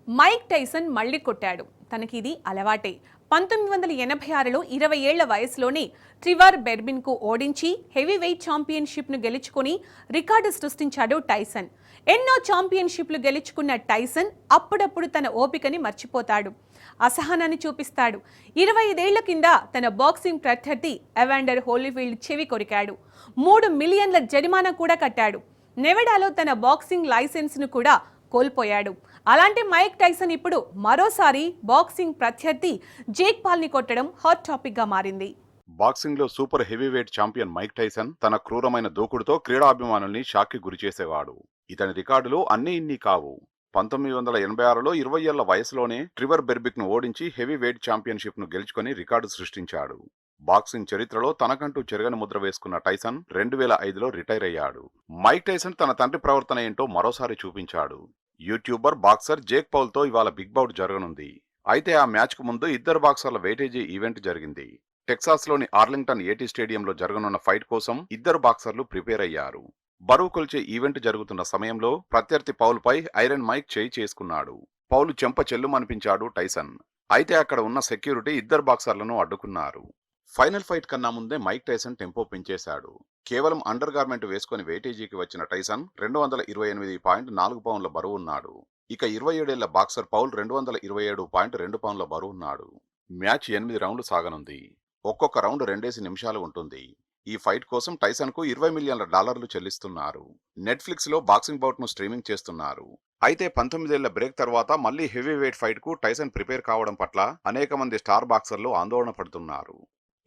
Mike Tyson మళ్లీ కొట్టాడు. తనకిది అలవాటే. 1986లో 20 ఏళ్ల వయసులోనే ట్రివర్ బెర్బిన్కు ఓడించి హెవీ వెయిట్ ఛాంపియన్షిప్ను గెలుచుకుని రికార్డు సృష్టించాడు టైసన్. ఎన్నో ఛాంపియన్షిప్లు గెలుచుకున్న టైసన్ అప్పుడప్పుడు తన ఓపికని మర్చిపోతాడు, అసహనాన్ని చూపిస్తాడు. 25 ఏళ్ల కింద తన బాక్సింగ్ ప్రత్యర్థి ఎవాండర్ హోలీఫీల్డ్ చెవి కొరికాడు. 3 మిలియన్ల జరిమానా కూడా కట్టాడు. నెవడాలో తన బాక్సింగ్ లైసెన్స్ను కూడా కోల్పోయాడు. అలాంటి మైక్ టైసన్ ఇప్పుడు మరోసారి బాక్సింగ్ ప్రత్యర్థి జేక్ పాల్ని కొట్టడం హాట్ టాపిక్ గా మారింది. బాక్సింగ్ లో super heavyweight champion Mike Tyson తన క్రూరమైన దూకుడుతో క్రీడాభిమానుల్ని షాక్కి గురిచేసేవాడు. ఇతని రికార్డులు అన్నీ ఇన్ని కావు. 1986లో 20 ఏళ్ల వయసులోనే ట్రివర్ బెర్బిక్ ను ఓడించి హెవీ వెయిట్ ఛాంపియన్షిప్ ను గెలుచుకొని రికార్డు సృష్టించాడు. బాక్సింగ్ చరిత్రలో తనకంటూ చెరగని ముద్ర వేసుకున్న టైసన్ 2005లో రిటైర్ అయ్యాడు. మైక్ టైసన్ తన తండ్రి ప్రవర్తన ఏంటో మరోసారి చూపించాడు. యూట్యూబర్ బాక్సర్ జేక్ పౌల్ తో ఇవాళ బిగ్ బౌట్ జరగనుంది. అయితే ఆ మ్యాచ్ కు ముందు ఇద్దరు బాక్సర్ల వెయిటేజీ ఈవెంట్ జరిగింది. టెక్సాస్ లోని ఆర్లింగ్టన్ ఏటీ స్టేడియంలో జరగనున్న ఫైట్ కోసం ఇద్దరు బాక్సర్లు ప్రిపేర్ అయ్యారు. బరువు కొల్చే ఈవెంట్ జరుగుతున్న సమయంలో ప్రత్యర్థి పౌల్ పై ఐరన్ మైక్ చేయి చేసుకున్నాడు. పౌలు చెంప చెల్లుమనిపించాడు టైసన్. అయితే అక్కడ ఉన్న సెక్యూరిటీ ఇద్దరు బాక్సర్లను అడ్డుకున్నారు. ఫైనల్ ఫైట్ కన్నా ముందే మైక్ టైసన్ టెంపో పెంచేశాడు. కేవలం అండర్ గార్మెంట్ వేసుకుని వెయిటేజీకి వచ్చిన టైసన్ 228.4 పౌండ్ల బరువున్నాడు. ఇక 27 ఏళ్ల బాక్సర్ పౌల్ 227.2 పౌండ్ల బరువున్నాడు. మ్యాచ్ 8 రౌండ్లు సాగనుంది. ఒక్కొక్క రౌండ్ 2 నిమిషాలు ఉంటుంది. ఈ ఫైట్ కోసం టైసన్ కు $20 మిలియన్ల చెల్లిస్తున్నారు. నెట్ఫ్లిక్స్ లో బాక్సింగ్ బౌట్ ను స్ట్రీమింగ్ చేస్తున్నారు. అయితే 19 ఏళ్ల బ్రేక్ తర్వాత మళ్లీ హెవీ వెయిట్ ఫైట్ కు టైసన్ ప్రిపేర్ కావడం పట్ల అనేక మంది స్టార్ బాక్సర్లు ఆందోళన పడుతున్నారు.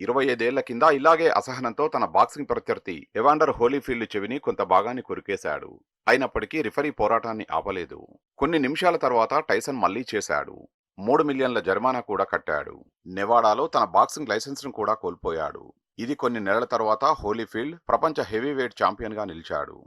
25 ఏళ్ల కింద ఇలాగే అసహనంతో తన బాక్సింగ్ ప్రత్యర్థి ఎవాండర్ హోలీఫీల్డ్ చెవిని కొంత భాగాన్ని కొరికేశాడు. అయినప్పటికీ రిఫరీ పోరాటాన్ని ఆపలేదు. కొన్ని నిమిషాల తర్వాత టైసన్ మళ్లీ చేశాడు. 3 మిలియన్ల జరిమానా కూడా కట్టాడు. నెవాడాలో తన బాక్సింగ్ లైసెన్స్ ను కూడా కోల్పోయాడు. ఇది కొన్ని నెలల తర్వాత హోలీఫీల్డ్ ప్రపంచ హెవీవెయిట్ ఛాంపియన్ గా నిలిచాడు.